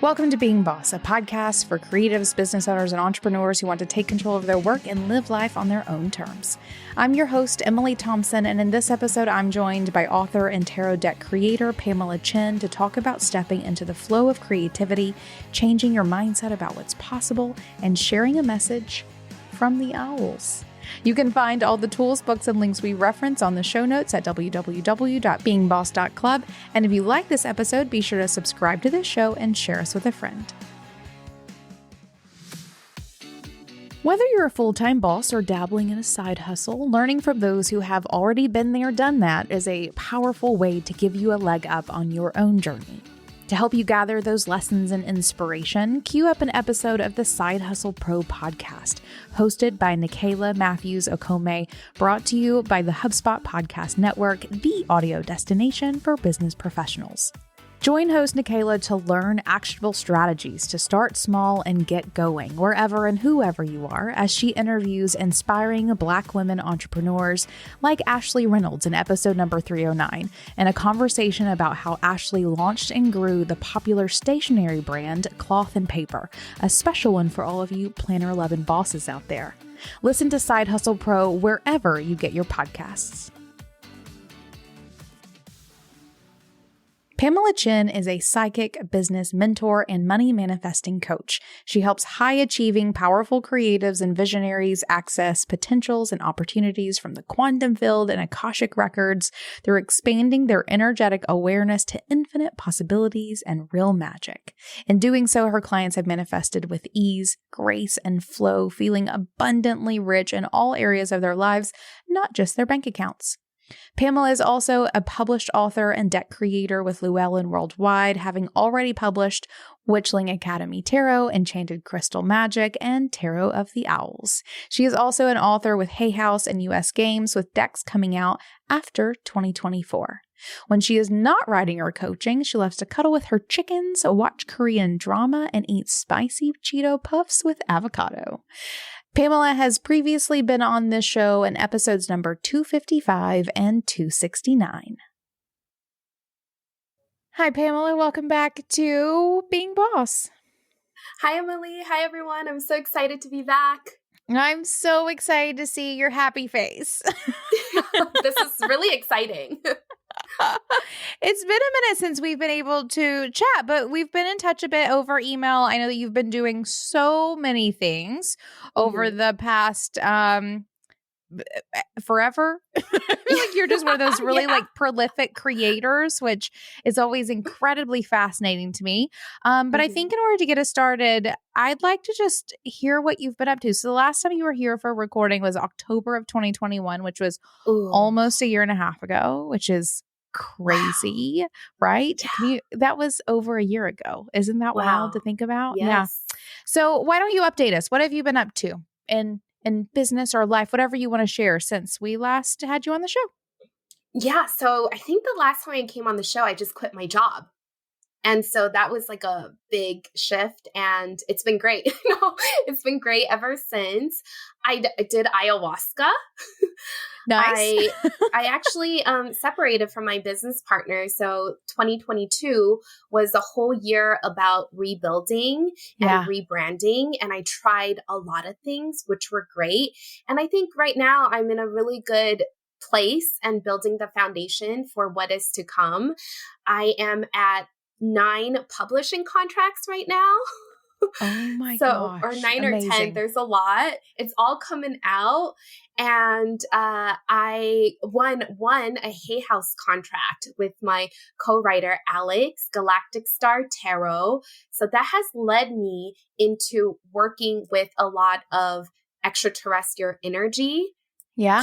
Welcome to Being Boss, a podcast for creatives, business owners, and entrepreneurs who want to take control of their work and live life on their own terms. I'm your host, Emily Thompson, and in this episode, I'm joined by author and tarot deck creator Pamela Chen to talk about stepping into the flow of creativity, changing your mindset about what's possible, and sharing a message from the owls. You can find all the tools, books, and links we reference on the show notes at www.beingboss.club. And if you like this episode, be sure to subscribe to this show and share us with a friend. Whether you're a full-time boss or dabbling in a side hustle, learning from those who have already been there, done that is a powerful way to give you a leg up on your own journey. To help you gather those lessons and inspiration, cue up an episode of the Side Hustle Pro podcast, hosted by Nicaila Matthews-Okome, brought to you by the HubSpot Podcast Network, the audio destination for business professionals. Join host Nicaila to learn actionable strategies to start small and get going wherever and whoever you are as she interviews inspiring Black women entrepreneurs like Ashley Reynolds in episode number 309, and a conversation about how Ashley launched and grew the popular stationery brand Cloth and Paper, a special one for all of you Planner 11 bosses out there. Listen to Side Hustle Pro wherever you get your podcasts. Pamela Chen is a psychic, business mentor, and money manifesting coach. She helps high-achieving, powerful creatives and visionaries access potentials and opportunities from the quantum field and Akashic records through expanding their energetic awareness to infinite possibilities and real magic. In doing so, her clients have manifested with ease, grace, and flow, feeling abundantly rich in all areas of their lives, not just their bank accounts. Pamela is also a published author and deck creator with Llewellyn Worldwide, having already published Witchling Academy Tarot, Enchanted Crystal Magic, and Tarot of the Owls. She is also an author with Hay House and US Games, with decks coming out after 2024. When she is not writing or coaching, she loves to cuddle with her chickens, watch Korean drama, and eat spicy Cheeto puffs with avocado. Pamela has previously been on this show in episodes number 255 and 269. Hi, Pamela. Welcome back to Being Boss. Hi, Emily. Hi, everyone. I'm so excited to be back. I'm so excited to see your happy face. This is really exciting. It's been a minute since we've been able to chat, but we've been in touch a bit over email. I know that you've been doing so many things over the past forever. I feel like you're just one of those really prolific creators, which is always incredibly fascinating to me. But I think in order to get us started, I'd like to just hear what you've been up to. So the last time you were here for recording was October of 2021, which was almost a year and a half ago, which is crazy, right? Yeah. That was over a year ago. Isn't that wild to think about? Yes. Yeah. So why don't you update us? What have you been up to in business or life, whatever you want to share since we last had you on the show? Yeah. So I think the last time I came on the show, I just quit my job. And so that was like a big shift, and it's been great. It's been great ever since. I did ayahuasca. Nice. I actually separated from my business partner. So 2022 was a whole year about rebuilding and rebranding. And I tried a lot of things, which were great. And I think right now I'm in a really good place and building the foundation for what is to come. I am at 9 publishing contracts right now. Oh my gosh. Or 9 Amazing. or 10. There's a lot. It's all coming out. And I won a Hay House contract with my co-writer, Alex, Galactic Star Tarot. So that has led me into working with a lot of extraterrestrial energy,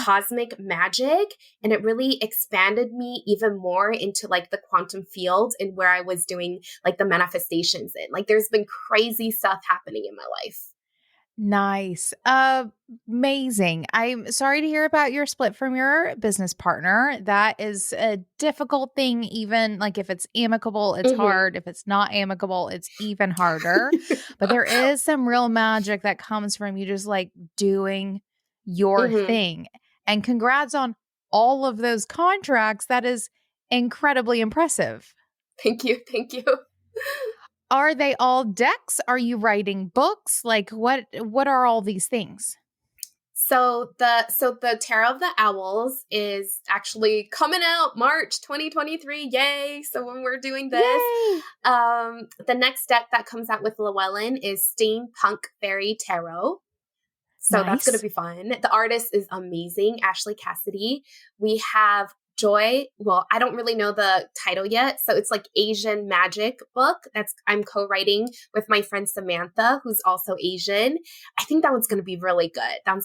cosmic magic. And it really expanded me even more into like the quantum field and where I was doing like the manifestations in. Like there's been crazy stuff happening in my life. Nice. Amazing. I'm sorry to hear about your split from your business partner. That is a difficult thing. Even like if it's amicable, it's hard. If it's not amicable, it's even harder. But there is some real magic that comes from you just like doing your thing. And congrats on all of those contracts. That is incredibly impressive. Thank you. Thank you. Are they all decks? Are you writing books? Like what are all these things? So the Tarot of the Owls is actually coming out March 2023. Yay. So when we're doing this, Yay! the next deck that comes out with Llewellyn is Steampunk Fairy Tarot. So that's going to be fun. The artist is amazing, Ashley Cassidy. We have Joy. Well, I don't really know the title yet. So it's like Asian magic book I'm co-writing with my friend Samantha, who's also Asian. I think that one's going to be really good.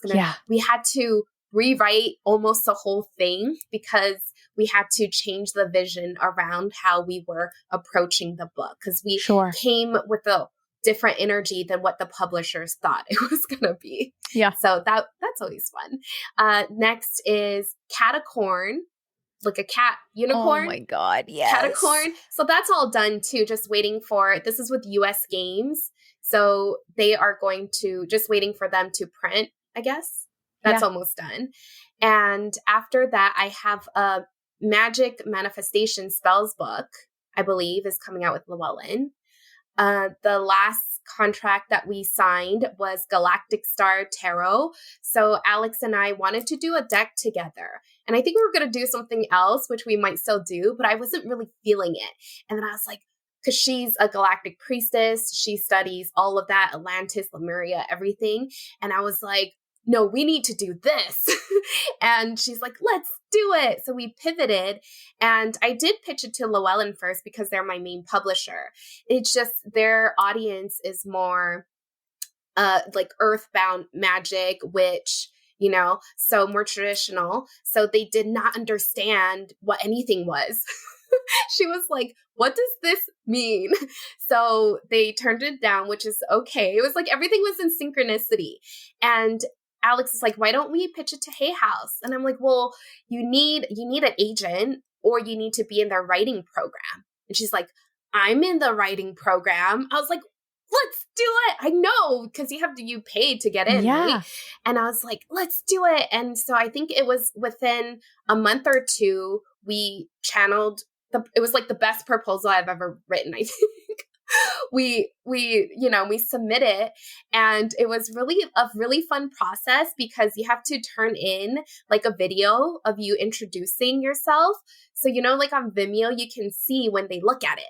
We had to rewrite almost the whole thing because we had to change the vision around how we were approaching the book because we came with a different energy than what the publishers thought it was going to be. Yeah. So that's always fun. Next is Catacorn, like a cat unicorn. Oh my God. Yes. Catacorn. So that's all done too. Just waiting for, this is with US Games. So they are just waiting for them to print, I guess. That's almost done. And after that, I have a Magic Manifestation Spells book, I believe, is coming out with Llewellyn. The last contract that we signed was Galactic Star Tarot. So Alex and I wanted to do a deck together. And I think we were going to do something else, which we might still do, but I wasn't really feeling it. And then I was like, because she's a galactic priestess, she studies all of that, Atlantis, Lemuria, everything. And I was like, no, we need to do this. And she's like, let's do it. So we pivoted, and I did pitch it to Llewellyn first because they're my main publisher. It's just their audience is more like earthbound magic, witch, so more traditional. So they did not understand what anything was. She was like, what does this mean? So they turned it down, which is okay. It was like everything was in synchronicity. And Alex is like, why don't we pitch it to Hay House? And I'm like, well, you need an agent, or you need to be in their writing program. And she's like, I'm in the writing program. I was like, let's do it. I know, because you paid to get in, right? And I was like, let's do it. And so I think it was within a month or two, we channeled it was like the best proposal I've ever written, I think. We submit it, and it was really a really fun process because you have to turn in like a video of you introducing yourself. So, like on Vimeo, you can see when they look at it.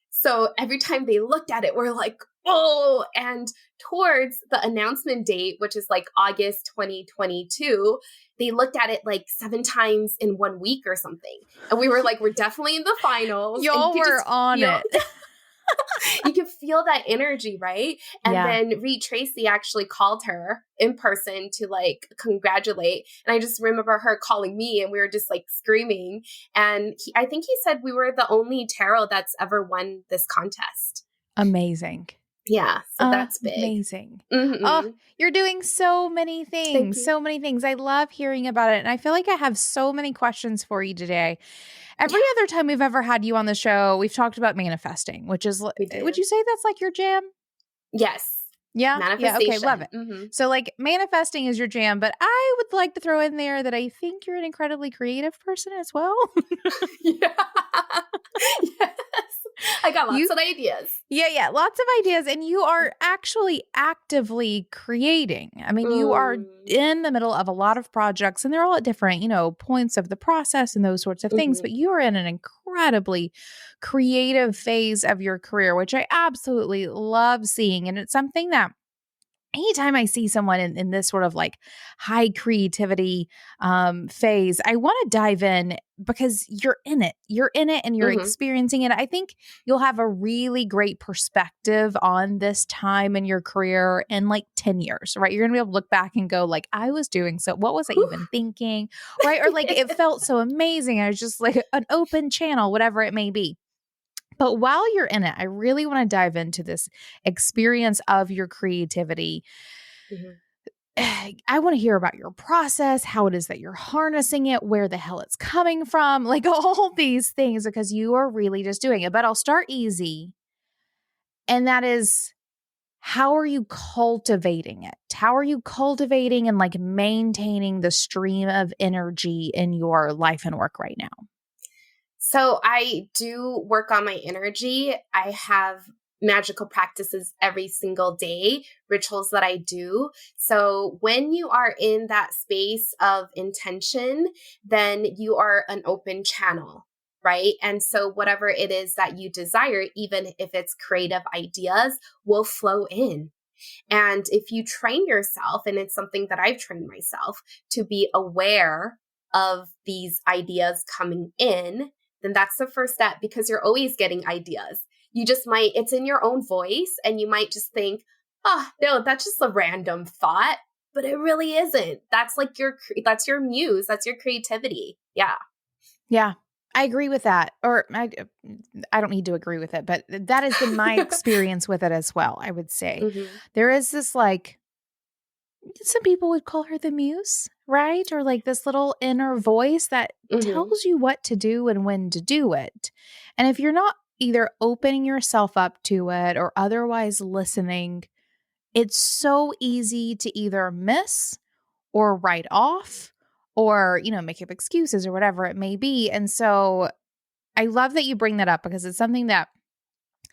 So every time they looked at it, we're like, oh, and towards the announcement date, which is like August 2022, they looked at it like 7 times in 1 week or something. And we were like, we're definitely in the finals. Y'all were on it. You can feel that energy, right? And then Reed Tracy actually called her in person to like congratulate. And I just remember her calling me, and we were just like screaming. And I think he said we were the only tarot that's ever won this contest. Amazing. Yeah, so that's big. Amazing. Mm-hmm. Oh, you're doing so many things. So many things. I love hearing about it. And I feel like I have so many questions for you today. Every other time we've ever had you on the show, we've talked about manifesting, which is, would you say that's like your jam? Yes. Yeah. Manifestation. Yeah. Okay. Love it. Mm-hmm. So like manifesting is your jam, but I would like to throw in there that I think you're an incredibly creative person as well. Yeah. Yes. I got lots of ideas. Yeah. Lots of ideas. And you are actually actively creating. I mean, you are in the middle of a lot of projects, and they're all at different, points of the process and those sorts of things. But you are in an incredibly creative phase of your career, which I absolutely love seeing. And it's something that anytime I see someone in this sort of like high creativity phase, I want to dive in because you're in it. You're in it and you're experiencing it. I think you'll have a really great perspective on this time in your career in like 10 years, right? You're going to be able to look back and go like, I was doing so, what was I even thinking, right? Or like, it felt so amazing. I was just like an open channel, whatever it may be. But while you're in it, I really want to dive into this experience of your creativity. I want to hear about your process, how it is that you're harnessing it, where the hell it's coming from, like all these things, because you are really just doing it. But I'll start easy. And that is, how are you cultivating it? How are you cultivating and like maintaining the stream of energy in your life and work right now? So I do work on my energy. I have magical practices every single day, rituals that I do. So when you are in that space of intention, then you are an open channel, right? And so whatever it is that you desire, even if it's creative ideas, will flow in. And if you train yourself, and it's something that I've trained myself to be aware of these ideas coming in, then that's the first step, because you're always getting ideas. You just might, it's in your own voice, and you might just think, oh, no, that's just a random thought, but it really isn't. That's like that's your muse. That's your creativity. Yeah. Yeah. I agree with that. Or I don't need to agree with it, but that has been my experience with it as well. I would say there is this, like, some people would call her the muse, right? Or like this little inner voice that tells you what to do and when to do it. And if you're not either opening yourself up to it or otherwise listening, it's so easy to either miss or write off or, make up excuses or whatever it may be. And so I love that you bring that up, because it's something that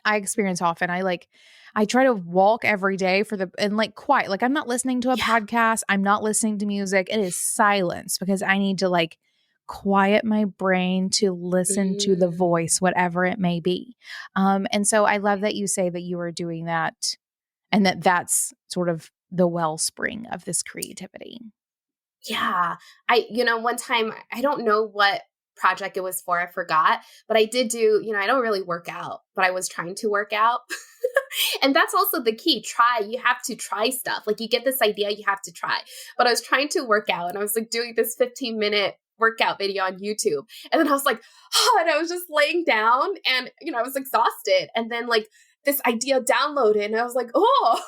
I experience often. I try to walk every day quiet. Like, I'm not listening to a podcast. I'm not listening to music. It is silence, because I need to quiet my brain to listen to the voice, whatever it may be. And so I love that you say that you are doing that, and that's sort of the wellspring of this creativity. Yeah. One time, I don't know what project it was for, I forgot, but I did do, I don't really work out, but I was trying to work out. And that's also the key. You have to try stuff. Like, you get this idea, you have to try. But I was trying to work out, and I was doing this 15-minute workout video on YouTube. And then I was and I was just laying down, and, I was exhausted. And then this idea downloaded, and I was oh,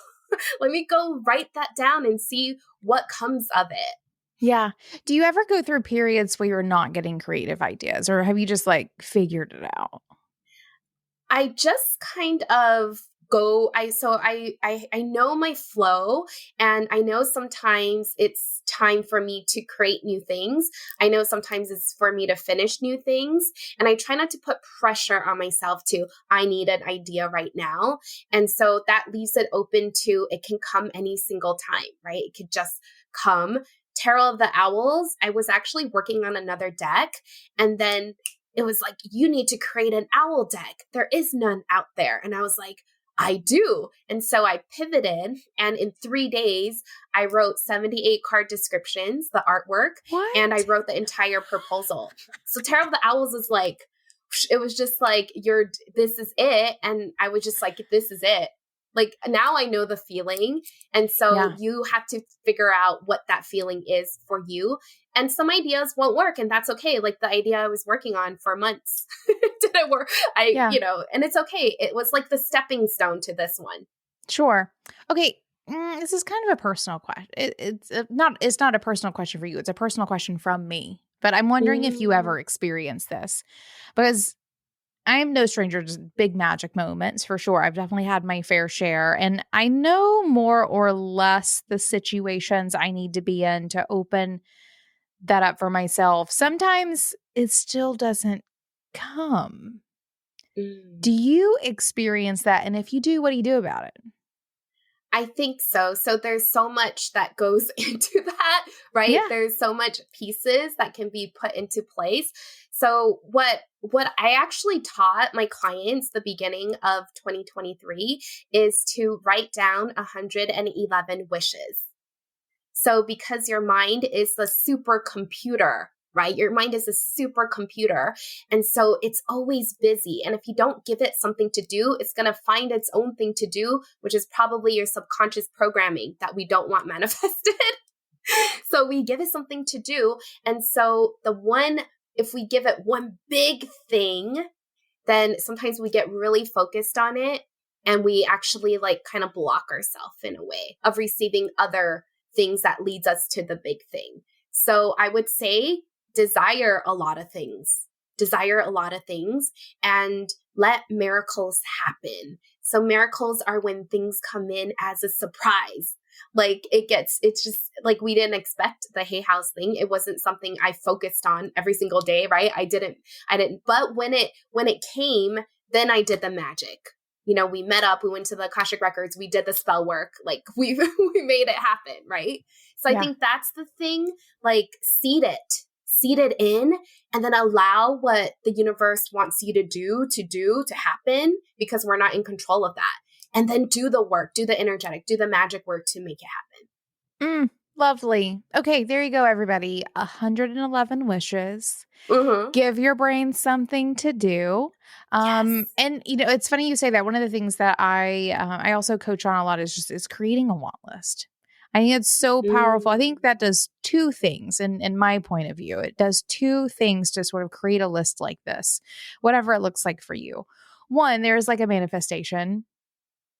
let me go write that down and see what comes of it. Yeah. Do you ever go through periods where you're not getting creative ideas, or have you just figured it out? I just kind of go, I know my flow, and I know sometimes it's time for me to create new things. I know sometimes it's for me to finish new things, and I try not to put pressure on myself I need an idea right now. And so that leaves it open to, it can come any single time, right? It could just come. Tarot of the Owls, I was actually working on another deck, and then it was you need to create an owl deck. There is none out there. And I was I do. And so I pivoted, and in 3 days, I wrote 78 card descriptions, the artwork, and I wrote the entire proposal. So Tarot of the Owls is it was just this is it. And I was just this is it. Now I know the feeling. And so you have to figure out what that feeling is for you. And some ideas won't work, and that's okay. The idea I was working on for months didn't work. And it's okay. It was the stepping stone to this one. Sure. Okay. This is kind of a personal question. It's not a personal question for you. It's a personal question from me. But I'm wondering if you ever experienced this, because I am no stranger to big magic moments, for sure. I've definitely had my fair share, and I know more or less the situations I need to be in to open that up for myself. Sometimes it still doesn't come. Do you experience that? And if you do, what do you do about it? I think so. So there's so much that goes into that, right? Yeah. There's so much pieces that can be put into place. So what I actually taught my clients the beginning of 2023 is to write down 111 wishes. So because your mind is the supercomputer, right? Your mind is a supercomputer. And so it's always busy. And if you don't give it something to do, it's going to find its own thing to do, which is probably your subconscious programming that we don't want manifested. So we give it something to do. And so if we give it one big thing, then sometimes we get really focused on it, and we actually kind of block ourselves in a way of receiving other things that leads us to the big thing. So I would say desire a lot of things, and let miracles happen. So miracles are when things come in as a surprise. It's just we didn't expect the Hay House thing. It wasn't something I focused on every single day, right? I didn't, but when it came, then I did the magic. we met up, we went to the Akashic Records, we did the spell work, like we made it happen, right? So I think that's the thing, like seed it in, and then allow what the universe wants you to do to happen, because we're not in control of that. And then do the work, do the energetic, do the magic work to make it happen. Lovely. Okay, there you go, everybody. 111 wishes. Mm-hmm. Give your brain something to do. Yes. And it's funny you say that. One of the things that I also coach on a lot is creating a want list. I think it's so powerful. I think that does two things in my point of view. It does two things to sort of create a list like this, whatever it looks like for you. One, there's like a manifestation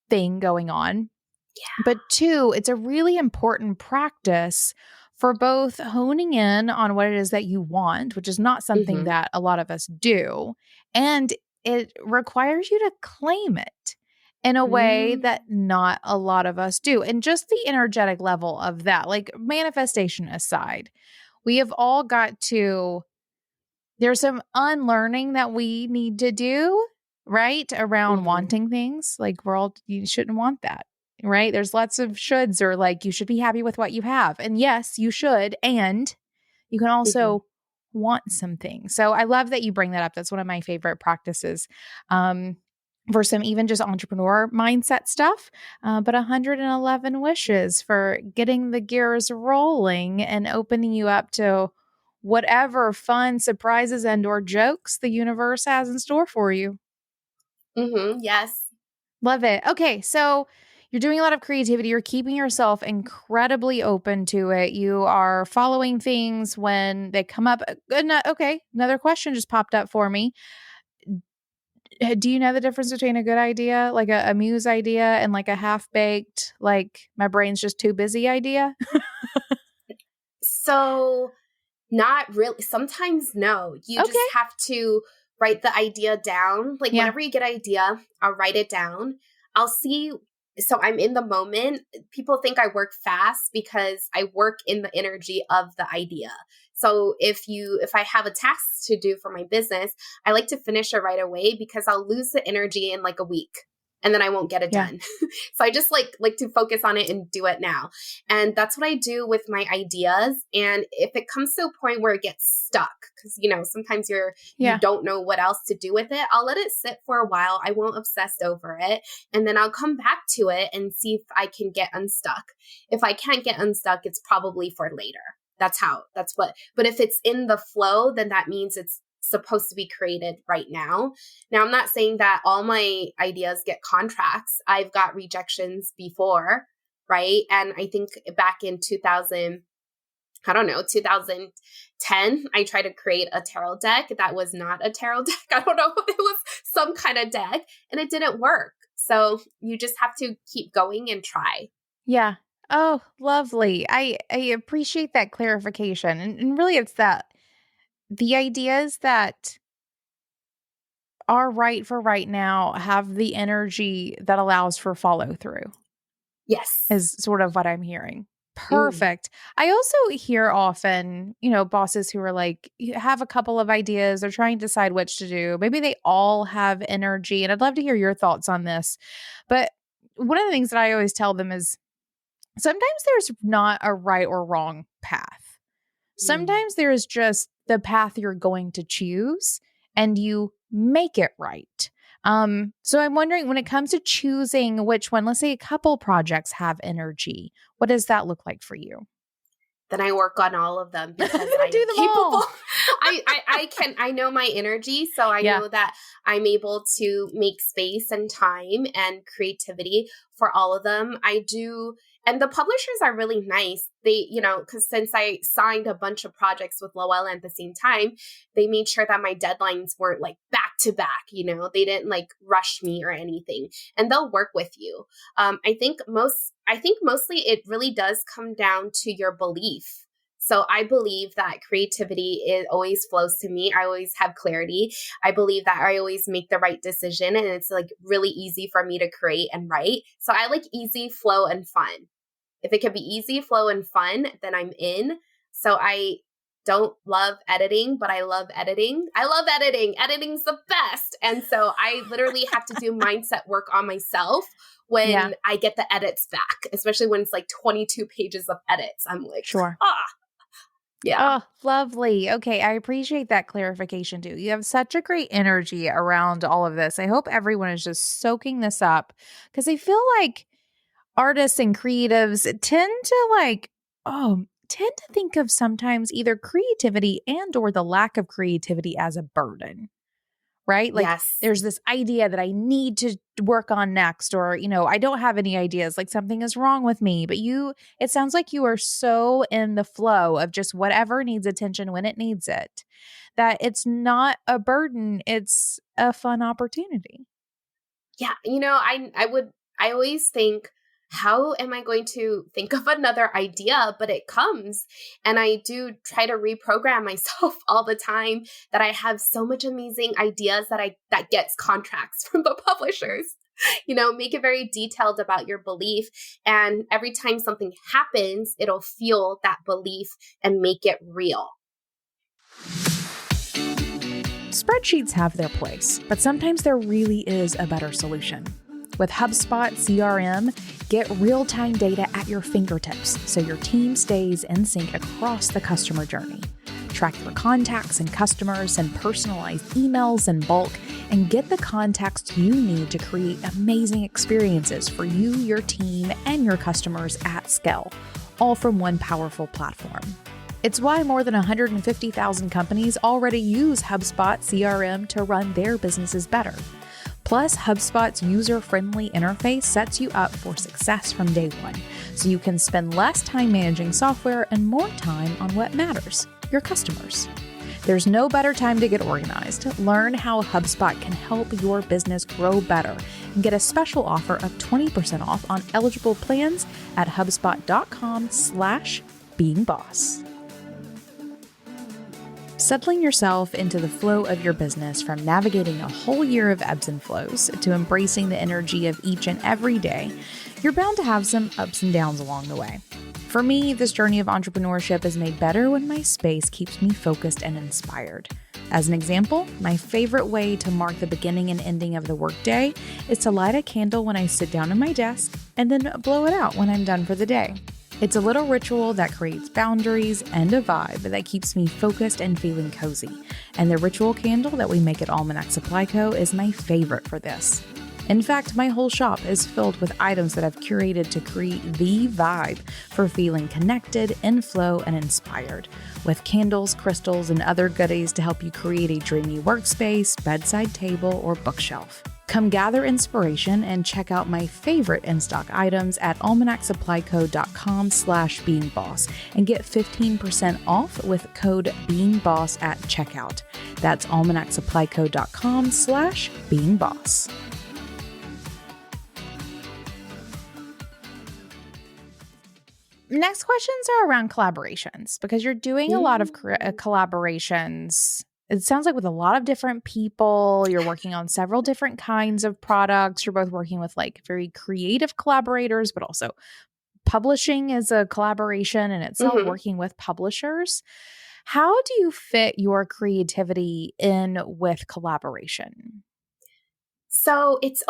thing going on. Yeah. But two, it's a really important practice for both honing in on what it is that you want, which is not something that a lot of us do. And it requires you to claim it in a way that not a lot of us do. And just the energetic level of that, like manifestation aside, we have all got to, there's some unlearning that we need to do, right? Around wanting things. Like you shouldn't want that. Right? There's lots of shoulds, or like you should be happy with what you have. And yes, you should. And you can also want something. So I love that you bring that up. That's one of my favorite practices for some even just entrepreneur mindset stuff. But 111 wishes for getting the gears rolling and opening you up to whatever fun surprises and or jokes the universe has in store for you. Yes. Love it. Okay. So you're doing a lot of creativity. You're keeping yourself incredibly open to it. You are following things when they come up. Okay. Another question just popped up for me. Do you know the difference between a good idea, like a muse idea, and like a half-baked, like my brain's just too busy idea? So not really. Sometimes no. You just have to write the idea down. Like whenever you get an idea, I'll write it down. I'll see. So I'm in the moment. People think I work fast because I work in the energy of the idea. So if I have a task to do for my business, I like to finish it right away, because I'll lose the energy in like a week and then I won't get it done. So I just like to focus on it and do it now. And that's what I do with my ideas. And if it comes to a point where it gets stuck, because, sometimes you don't know what else to do with it, I'll let it sit for a while. I won't obsess over it. And then I'll come back to it and see if I can get unstuck. If I can't get unstuck, it's probably for later. But if it's in the flow, then that means it's supposed to be created right now. Now, I'm not saying that all my ideas get contracts. I've got rejections before, right? And I think back in 2010, I tried to create a tarot deck that was not a tarot deck. I don't know. It was some kind of deck and it didn't work. So you just have to keep going and try. Yeah. Oh, lovely. I appreciate that clarification. And really it's that the ideas that are right for right now have the energy that allows for follow through. Yes. Is sort of what I'm hearing. Perfect. I also hear often, bosses who are like, you have a couple of ideas, they're trying to decide which to do. Maybe they all have energy. And I'd love to hear your thoughts on this. But one of the things that I always tell them is sometimes there's not a right or wrong path. Sometimes there is just the path you're going to choose and you make it right. So I'm wondering, when it comes to choosing which one, let's say a couple projects have energy, what does that look like for you? Then I work on all of them because I'm do them capable. all. I know my energy. So I know that I'm able to make space and time and creativity for all of them. I do. And the publishers are really nice. They, because since I signed a bunch of projects with Loella at the same time, they made sure that my deadlines weren't like back to back. They didn't like rush me or anything, and they'll work with you. I think mostly it really does come down to your belief. So I believe that creativity always flows to me. I always have clarity. I believe that I always make the right decision, and it's like really easy for me to create and write. So I like easy, flow, and fun. If it can be easy, flow, and fun, then I'm in. So I don't love editing, but I love editing. I love editing. Editing's the best. And so I literally have to do mindset work on myself Yeah. when I get the edits back, especially when it's like 22 pages of edits. I'm like, Sure. yeah. Oh, lovely. Okay. I appreciate that clarification too. You have such a great energy around all of this. I hope everyone is just soaking this up because I feel like artists and creatives tend to think of sometimes either creativity and or the lack of creativity as a burden, right? Like Yes. there's this idea that I need to work on next, or, I don't have any ideas, like something is wrong with me. But it sounds like you are so in the flow of just whatever needs attention when it needs it, that it's not a burden. It's a fun opportunity. Yeah. I always think, how am I going to think of another idea? But it comes. And I do try to reprogram myself all the time that I have so much amazing ideas that gets contracts from the publishers. Make it very detailed about your belief. And every time something happens, it'll fuel that belief and make it real. Spreadsheets have their place, but sometimes there really is a better solution. With HubSpot CRM, get real-time data at your fingertips so your team stays in sync across the customer journey. Track your contacts and customers, and personalize emails in bulk, and get the context you need to create amazing experiences for you, your team, and your customers at scale, all from one powerful platform. It's why more than 150,000 companies already use HubSpot CRM to run their businesses better. Plus, HubSpot's user-friendly interface sets you up for success from day one, so you can spend less time managing software and more time on what matters, your customers. There's no better time to get organized. Learn how HubSpot can help your business grow better and get a special offer of 20% off on eligible plans at HubSpot.com/beingboss. Settling yourself into the flow of your business, from navigating a whole year of ebbs and flows to embracing the energy of each and every day, you're bound to have some ups and downs along the way. For me, this journey of entrepreneurship is made better when my space keeps me focused and inspired. As an example, my favorite way to mark the beginning and ending of the workday is to light a candle when I sit down at my desk and then blow it out when I'm done for the day. It's a little ritual that creates boundaries and a vibe that keeps me focused and feeling cozy. And the ritual candle that we make at Almanac Supply Co. is my favorite for this. In fact, my whole shop is filled with items that I've curated to create the vibe for feeling connected, in flow, and inspired, with candles, crystals, and other goodies to help you create a dreamy workspace, bedside table, or bookshelf. Come gather inspiration and check out my favorite in-stock items at almanacsupplyco.com/beingboss and get 15% off with code beingboss at checkout. That's almanacsupplyco.com/beingboss. Next questions are around collaborations, because you're doing a lot of collaborations. It sounds like with a lot of different people. You're working on several different kinds of products. You're both working with like very creative collaborators, but also publishing is a collaboration in itself, working with publishers. How do you fit your creativity in with collaboration? So it's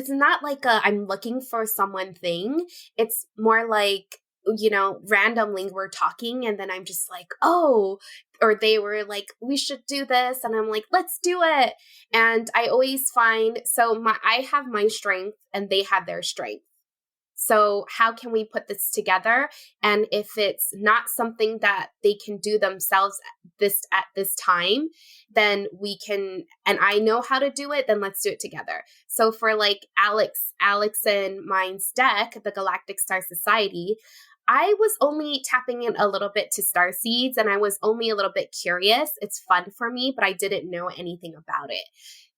not like I'm looking for someone thing. It's more like, randomly we're talking and then I'm just like, oh, or they were like, we should do this. And I'm like, let's do it. And I always find, I have my strength and they have their strength. So how can we put this together? And if it's not something that they can do themselves at this time, then we can, and I know how to do it, then let's do it together. So for like Alex and mine's deck, the Galactic Star Society, I was only tapping in a little bit to star seeds and I was only a little bit curious. It's fun for me, but I didn't know anything about it.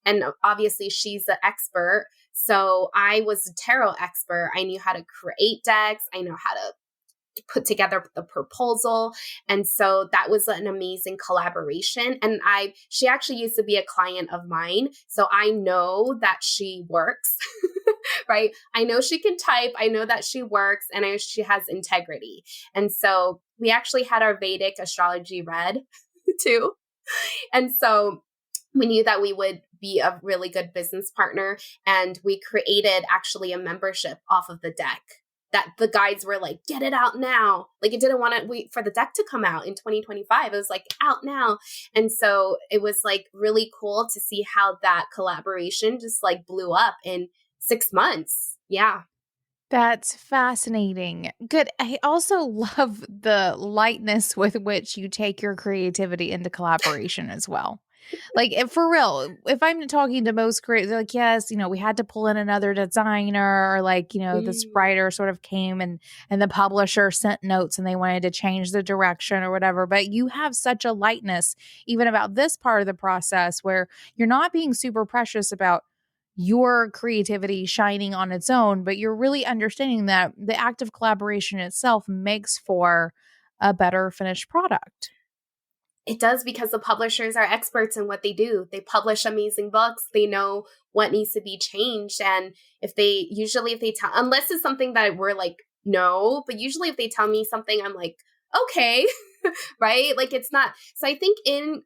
And obviously she's the expert. So I was a tarot expert. I knew how to create decks. I know how to put together the proposal. And so that was an amazing collaboration. And she actually used to be a client of mine. So I know that she works, right? I know she can type. I know that she works and she has integrity. And so we actually had our Vedic astrology read too. And so we knew that we would be a really good business partner. And we created actually a membership off of the deck that the guides were like, get it out now. Like, it didn't want to wait for the deck to come out in 2025. It was like, out now. And so it was like really cool to see how that collaboration just like blew up in 6 months. Yeah. That's fascinating. Good. I also love the lightness with which you take your creativity into collaboration as well. Like, for real, if I'm talking to most creators, they're like, yes, we had to pull in another designer, or like, this writer sort of came and the publisher sent notes and they wanted to change the direction or whatever. But you have such a lightness even about this part of the process where you're not being super precious about your creativity shining on its own, but you're really understanding that the act of collaboration itself makes for a better finished product. It does, because the publishers are experts in what they do. They publish amazing books. They know what needs to be changed. And if they tell, unless it's something that we're like, no, but usually if they tell me something, I'm like, okay, right? Like, it's not. So I think in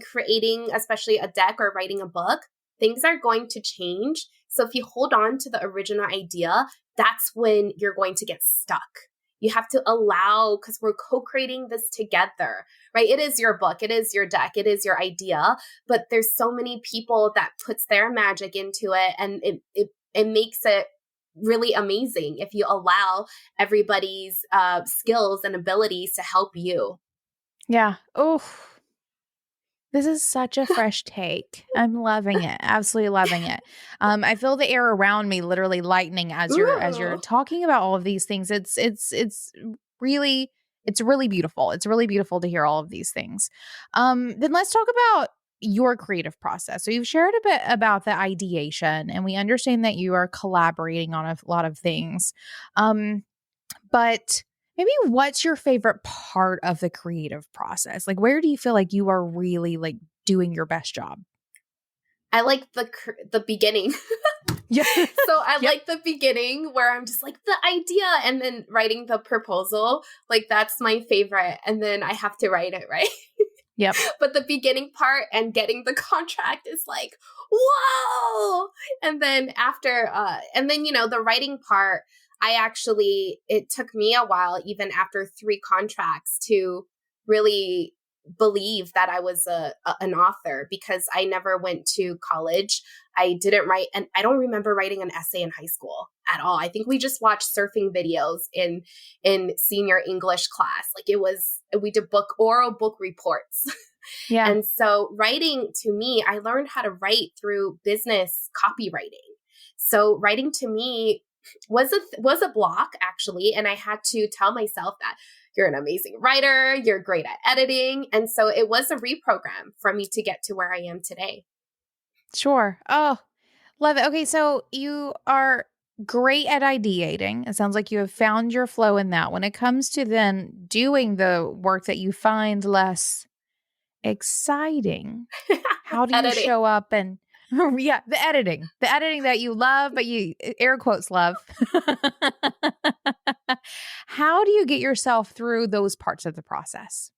creating, especially a deck or writing a book, things are going to change. So if you hold on to the original idea, that's when you're going to get stuck. You have to allow, because we're co-creating this together, right? It is your book, it is your deck, it is your idea, but there's so many people that puts their magic into it, and it makes it really amazing if you allow everybody's skills and abilities to help you. Yeah. Oh, this is such a fresh take. I'm loving it. Absolutely loving it. I feel the air around me literally lightening as you're talking about all of these things. It's really beautiful. It's really beautiful to hear all of these things. Then let's talk about your creative process. So you've shared a bit about the ideation, and we understand that you are collaborating on a lot of things. But maybe what's your favorite part of the creative process? Like, where do you feel like you are really like doing your best job? I like the beginning. Yeah. So I like the beginning where I'm just like, the idea, and then writing the proposal. Like, that's my favorite. And then I have to write it, right? Yep. But the beginning part and getting the contract is like, whoa. And then after, the writing part, it took me a while, even after 3 contracts, to really believe that I was an author, because I never went to college. I didn't write, and I don't remember writing an essay in high school at all. I think we just watched surfing videos in senior English class. Like, we did oral book reports. Yeah. And so writing, to me, I learned how to write through business copywriting. So writing to me was a block, actually. And I had to tell myself that you're an amazing writer, you're great at editing. And so it was a reprogram for me to get to where I am today. Sure. Oh, love it. Okay, so you are great at ideating. It sounds like you have found your flow in that. When it comes to then doing the work that you find less exciting, how do you Editing. show up and the editing that you love, but you air quotes love. How do you get yourself through those parts of the process?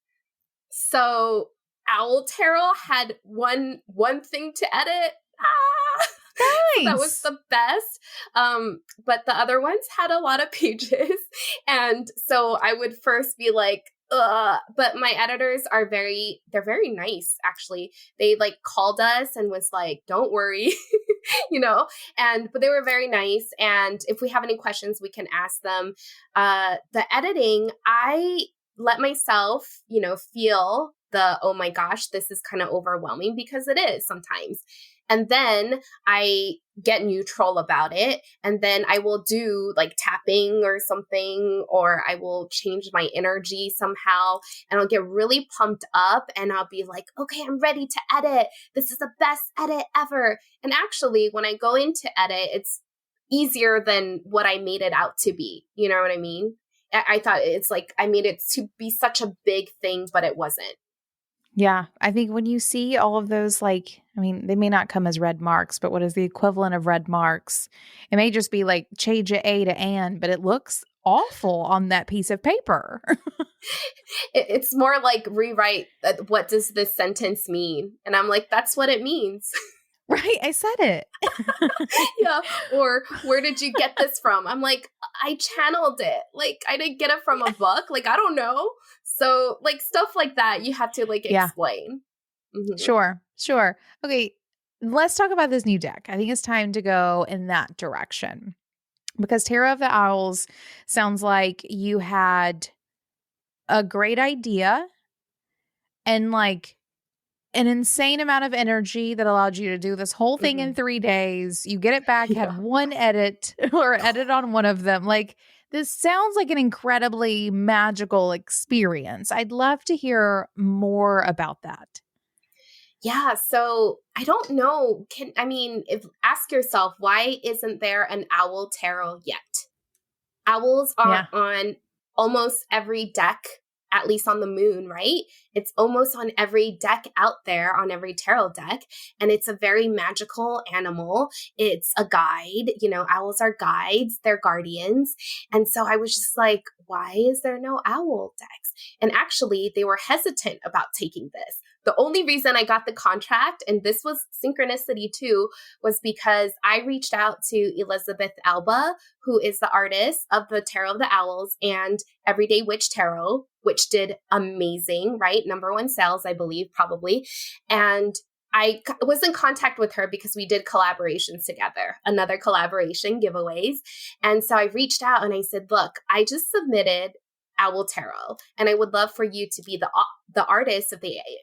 So Owl Tarot had one thing to edit. Nice. So that was the best. But the other ones had a lot of pages. And so I would first be like, but my editors they're very nice, actually. They like called us and was like, don't worry, but they were very nice. And if we have any questions, we can ask them. The editing, I let myself, feel oh my gosh, this is kind of overwhelming, because it is sometimes. And then I get neutral about it. And then I will do like tapping or something, or I will change my energy somehow, and I'll get really pumped up, and I'll be like, okay, I'm ready to edit. This is the best edit ever. And actually, when I go in to edit, it's easier than what I made it out to be. You know what I mean? I thought it's like, I made it to be such a big thing, but it wasn't. Yeah. I think when you see all of those, like, I mean, they may not come as red marks, but what is the equivalent of red marks? It may just be like change A to Ann, but it looks awful on that piece of paper. It's more like rewrite, what does this sentence mean? And I'm like, that's what it means. Right. I said it. Yeah. Or where did you get this from? I'm like, I channeled it. Like, I didn't get it from a book. Like, I don't know. So, like, stuff like that, you have to like Yeah. explain. Mm-hmm. Sure. Sure. Okay. Let's talk about this new deck. I think it's time to go in that direction because Tarot of the Owls sounds like you had a great idea and like an insane amount of energy that allowed you to do this whole thing in 3 days. You get it back, Yeah. had one edit or edit on one of them. Like, this sounds like an incredibly magical experience. I'd love to hear more about that. Yeah. So I don't know. If ask yourself, why isn't there an owl tarot yet? Owls are Yeah. on almost every deck, at least on the moon, right? It's almost on every deck out there, on every tarot deck. And it's a very magical animal. It's a guide. Owls are guides, they're guardians. And so I was just like, why is there no owl decks? And actually, they were hesitant about taking this. The only reason I got the contract, and this was synchronicity too, was because I reached out to Elizabeth Alba, who is the artist of the Tarot of the Owls and Everyday Witch Tarot, which did amazing, right? #1 sales, I believe, probably. And I was in contact with her because we did collaborations together, another collaboration, giveaways. And so I reached out and I said, look, I just submitted Owl Tarot, and I would love for you to be the artist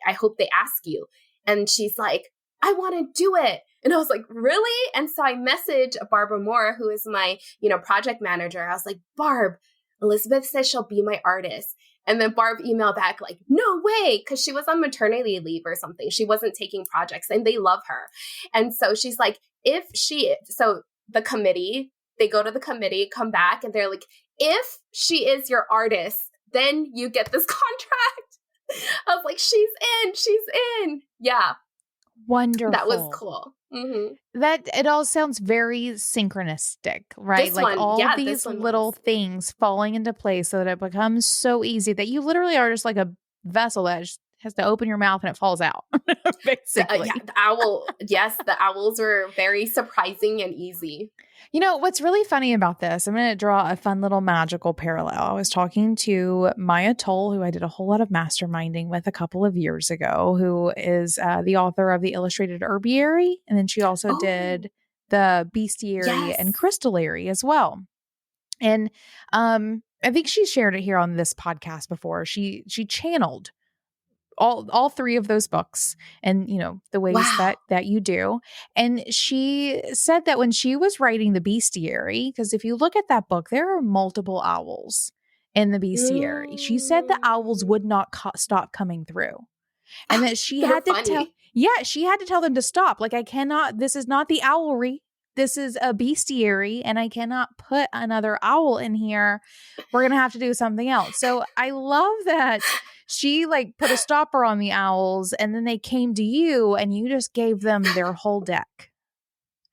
I hope they ask you. And she's like, I want to do it. And I was like, really? And so I messaged Barbara Moore, who is my, project manager. I was like, Barb, Elizabeth says she'll be my artist. And then Barb emailed back like, no way, because she was on maternity leave or something. She wasn't taking projects and they love her. And so she's like, so the committee, they go to the committee, come back, and they're like, if she is your artist, then you get this contract. I was like, she's in. Yeah. Wonderful. That was cool. Mm-hmm. That it all sounds very synchronistic, right? This like one, all yeah, these little things falling into place so that it becomes so easy that you literally are just like a vessel that just has to open your mouth and it falls out, basically. The owls were very surprising and easy. What's really funny about this, I'm going to draw a fun little magical parallel. I was talking to Maya Toll, who I did a whole lot of masterminding with a couple of years ago, who is the author of the Illustrated Herbiary. And then she also did the Bestiary and Crystallary as well. And I think she shared it here on this podcast before. She channeled all 3 of those books and the ways that you do. And she said that when she was writing the Bestiary, because if you look at that book, there are multiple owls in the Bestiary. She said the owls would not stop coming through, and that she had to tell them to stop. Like, this is not the owlery. This is a bestiary, and I cannot put another owl in here. We're going to have to do something else. So I love that she put a stopper on the owls, and then they came to you and you just gave them their whole deck.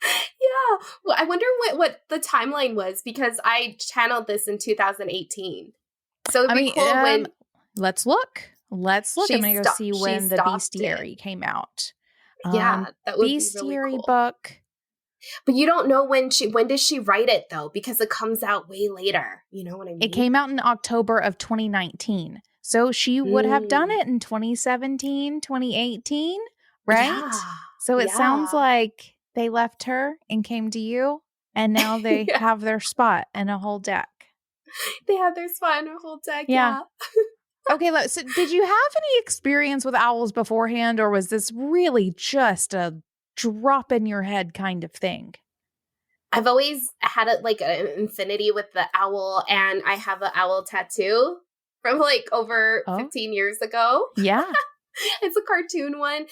Yeah. Well, I wonder what the timeline was, because I channeled this in 2018. So it'd be cool when... Let's look. I'm going to go see when the Bestiary came out. Yeah, that would be really cool. Book. But you don't know when did she write it, though? Because it comes out way later. You know what I mean? It came out in October of 2019. So she would have done it in 2017, 2018, right? Yeah. So it sounds like they left her and came to you, and now they have their spot in a whole deck. They have their spot in a whole deck, yeah. Okay, so did you have any experience with owls beforehand, or was this really just a drop in your head kind of thing? I've always had an infinity with the owl, and I have an owl tattoo from over 15 years ago. Yeah. It's a cartoon one.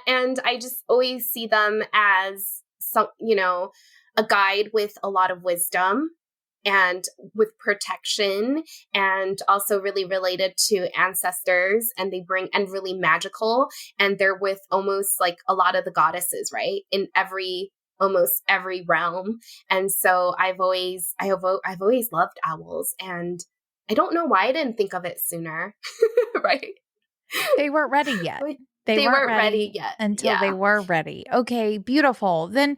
And I just always see them as a guide with a lot of wisdom. and with protection, and also really related to ancestors, and they bring and really magical, and they're with almost like a lot of the goddesses, right? In almost every realm. And so I've always loved owls, and I don't know why I didn't think of it sooner. Right? They weren't ready yet. They weren't weren't ready ready yet. until they Yeah. were ready. Okay, beautiful. Then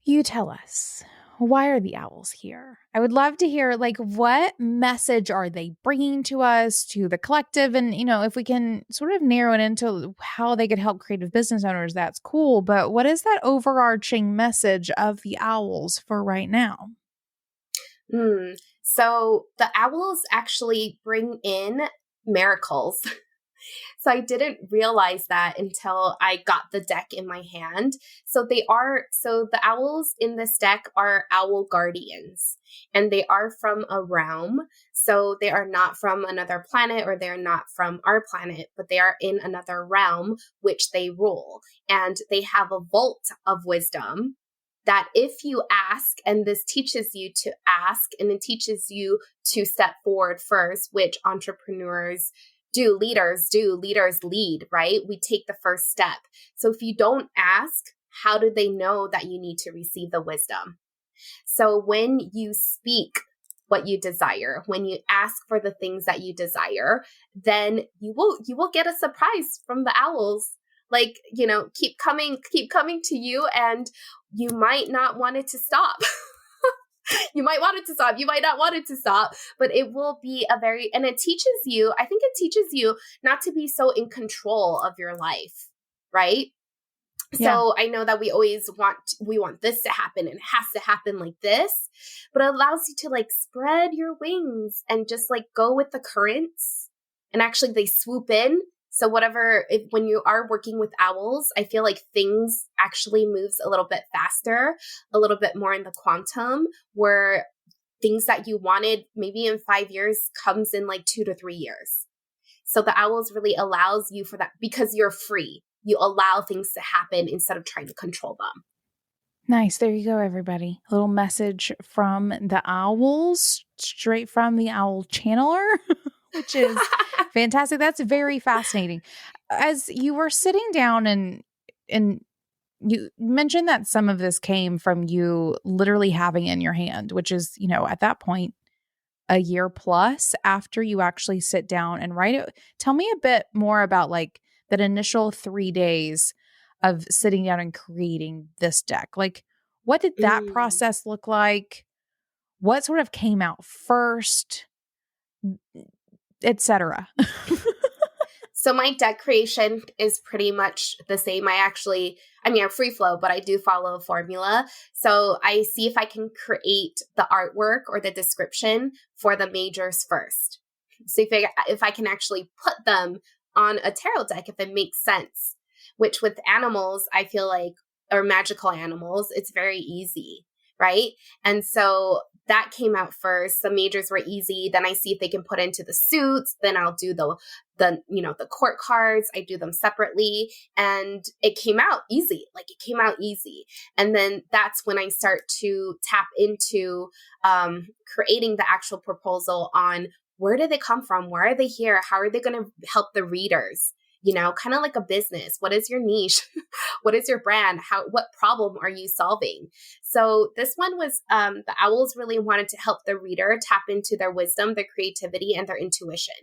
you tell us, why are the owls here? I would love to hear, like, what message are they bringing to us, to the collective? And, if we can sort of narrow it into how they could help creative business owners, that's cool. But what is that overarching message of the owls for right now? So the owls actually bring in miracles. So I didn't realize that until I got the deck in my hand. So the owls in this deck are owl guardians, and they are from a realm. So they are not from another planet, or they're not from our planet, but they are in another realm which they rule. And they have a vault of wisdom that if you ask, and this teaches you to ask, and it teaches you to step forward first, which entrepreneurs do, leaders lead, right? We take the first step. So if you don't ask, how do they know that you need to receive the wisdom? So when you speak what you desire, when you ask for the things that you desire, then you will get a surprise from the owls. Like, keep coming to you, and you might not want it to stop. You might want it to stop. You might not want it to stop, but it will be and it teaches you, I think it teaches you not to be so in control of your life, right? Yeah. So I know that we want this to happen, and it has to happen like this, but it allows you to like spread your wings and just like go with the currents, and actually they swoop in. So when you are working with owls, I feel like things actually moves a little bit faster, a little bit more in the quantum, where things that you wanted maybe in 5 years comes in like 2 to 3 years. So the owls really allows you for that, because you're free. You allow things to happen instead of trying to control them. Nice. There you go, everybody. A little message from the owls, straight from the owl channeler, which is fantastic. That's very fascinating. As you were sitting down and you mentioned that some of this came from you literally having it in your hand, which is, at that point, a year plus after you actually sit down and write it. Tell me a bit more about like that initial 3 days of sitting down and creating this deck. Like, what did that process look like? What sort of came out first, etc.? So my deck creation is pretty much the same. I'm free flow, but I do follow a formula. So I see if I can create the artwork or the description for the majors first. So if I can actually put them on a tarot deck, if it makes sense, which with animals, I feel like, or magical animals, it's very easy, right? And so that came out first. The majors were easy. Then I see if they can put into the suits. Then I'll do the court cards. I do them separately, and it came out easy. And then that's when I start to tap into creating the actual proposal on where did they come from? Where are they here? How are they going to help the readers? Kind of like a business. What is your niche? What is your brand? What problem are you solving? So this one was, the owls really wanted to help the reader tap into their wisdom, their creativity, and their intuition.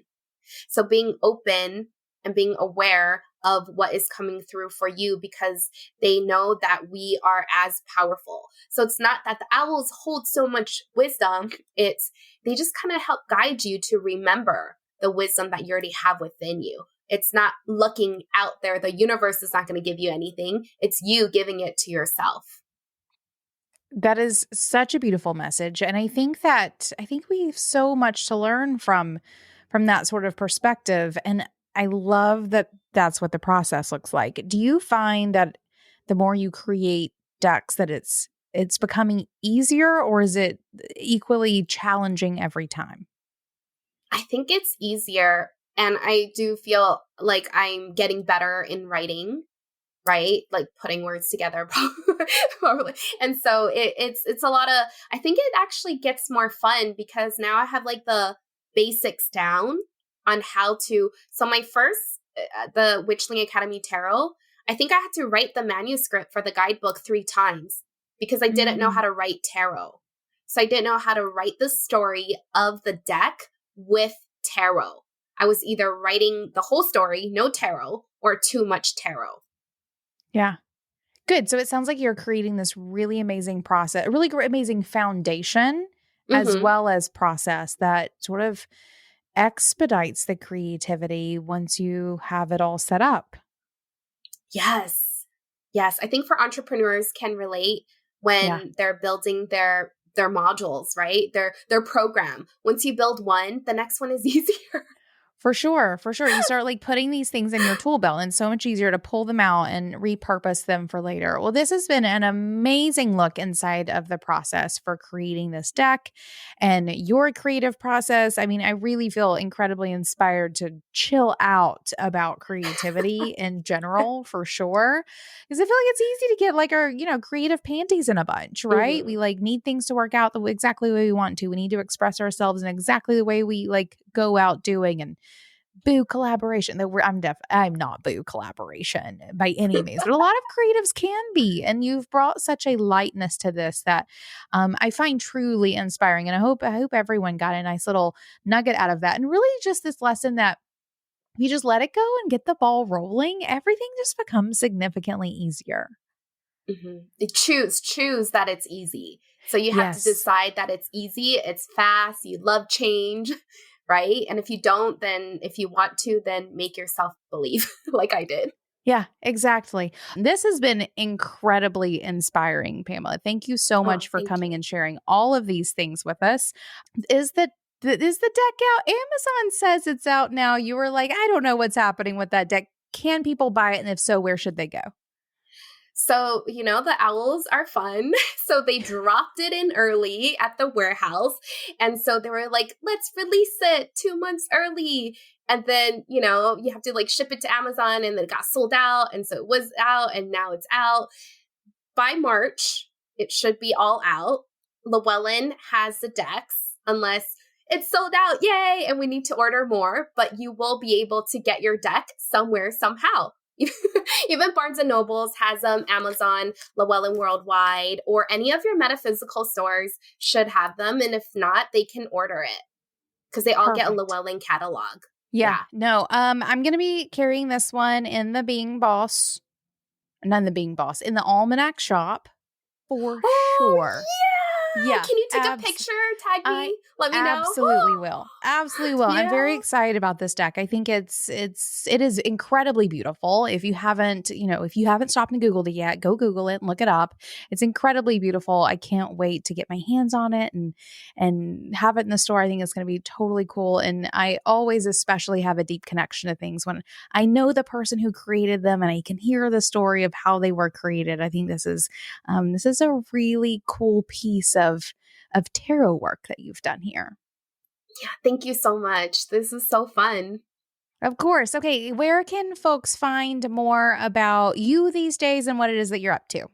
So being open and being aware of what is coming through for you, because they know that we are as powerful. So it's not that the owls hold so much wisdom. They just kind of help guide you to remember the wisdom that you already have within you. It's not looking out there. The universe is not going to give you anything. It's you giving it to yourself. That is such a beautiful message. And I think we have so much to learn from that sort of perspective. And I love that that's what the process looks like. Do you find that the more you create decks that it's becoming easier, or is it equally challenging every time? I think it's easier. And I do feel like I'm getting better in writing, right? Like putting words together probably. And so it's a lot of, I think it actually gets more fun because now I have like the basics down on how to, so my first, the Witchling Academy Tarot, I think I had to write the manuscript for the guidebook 3 times because I didn't know how to write tarot. So I didn't know how to write the story of the deck with tarot. I was either writing the whole story, no tarot, or too much tarot. Yeah. Good. So it sounds like you're creating this really amazing process, a really amazing foundation, as well as process that sort of expedites the creativity once you have it all set up. Yes. Yes. I think for entrepreneurs can relate when they're building their modules, right? Their program. Once you build one, the next one is easier. For sure. For sure. You start like putting these things in your tool belt and it's so much easier to pull them out and repurpose them for later. Well, this has been an amazing look inside of the process for creating this deck and your creative process. I mean, I really feel incredibly inspired to chill out about creativity in general, for sure. Because I feel like it's easy to get like our, creative panties in a bunch, right? We like need things to work out exactly the way we want to. We need to express ourselves in exactly the way we like go out doing and boo collaboration. I'm not boo collaboration by any means, but a lot of creatives can be. And you've brought such a lightness to this that I find truly inspiring. And I hope everyone got a nice little nugget out of that. And really just this lesson that if you just let it go and get the ball rolling, everything just becomes significantly easier. Choose that it's easy. So you have to decide that it's easy, it's fast, you love change. Right? And if you don't, then if you want to, then make yourself believe like I did. Yeah, exactly. This has been incredibly inspiring, Pamela. Thank you so much for coming and sharing all of these things with us. Is the deck out? Amazon says it's out now. You were like, I don't know what's happening with that deck. Can people buy it? And if so, where should they go? So, the owls are fun. So they dropped it in early at the warehouse. And so they were like, let's release it 2 months early. And then, you have to like ship it to Amazon and then it got sold out. And so it was out and now it's out. By March, it should be all out. Llewellyn has the decks unless it's sold out. Yay. And we need to order more, but you will be able to get your deck somewhere, somehow. Even Barnes & Nobles has them, Amazon, Llewellyn Worldwide, or any of your metaphysical stores should have them. And if not, they can order it because they all get a Llewellyn catalog. Yeah. No, I'm going to be carrying this one in the Being Boss, not in the Being Boss, in the Almanac shop for sure. Yeah. Can you take a picture? Tag me. Let me know. Absolutely will. Absolutely will. Yeah. I'm very excited about this deck. I think it is incredibly beautiful. If you haven't stopped and Googled it yet, go Google it and look it up. It's incredibly beautiful. I can't wait to get my hands on it and have it in the store. I think it's going to be totally cool. And I always especially have a deep connection to things when I know the person who created them and I can hear the story of how they were created. I think this is a really cool piece of tarot work that you've done here. Yeah, thank you so much. This is so fun. Of course. Okay, where can folks find more about you these days and what it is that you're up to?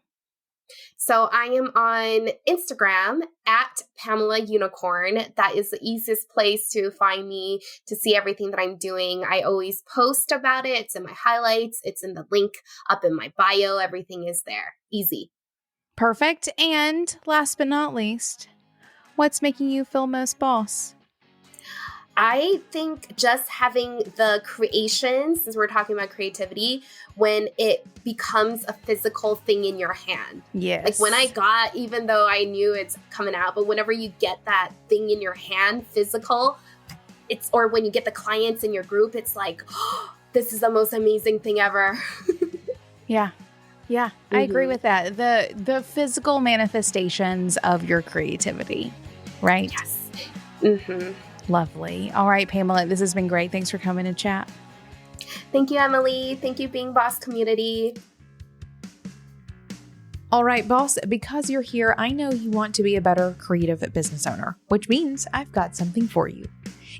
So I am on Instagram at Pamela Unicorn. That is the easiest place to find me, to see everything that I'm doing. I always post about it. It's in my highlights. It's in the link up in my bio. Everything is there. Easy. Perfect. And last but not least, what's making you feel most boss? I think just having the creations, since we're talking about creativity, when it becomes a physical thing in your hand. Yes. Like when I got, even though I knew it's coming out, but whenever you get that thing in your hand, physical, or when you get the clients in your group, it's like, oh, this is the most amazing thing ever. Yeah. Yeah, I agree with that. The physical manifestations of your creativity, right? Yes. Lovely. All right, Pamela, this has been great. Thanks for coming to chat. Thank you, Emily. Thank you, Being Boss community. All right, boss, because you're here, I know you want to be a better creative business owner, which means I've got something for you.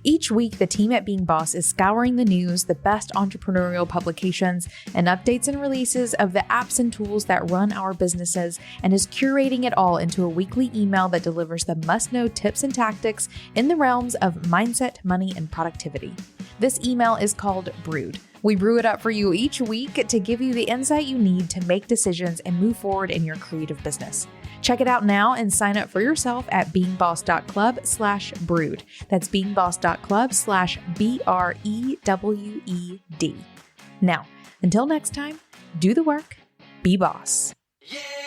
Each week, the team at Being Boss is scouring the news, the best entrepreneurial publications, and updates and releases of the apps and tools that run our businesses, and is curating it all into a weekly email that delivers the must-know tips and tactics in the realms of mindset, money, and productivity. This email is called Brewed. We brew it up for you each week to give you the insight you need to make decisions and move forward in your creative business. Check it out now and sign up for yourself at beingboss.club/brewed. That's beingboss.club/BREWED. Now, until next time, do the work, be boss. Yeah.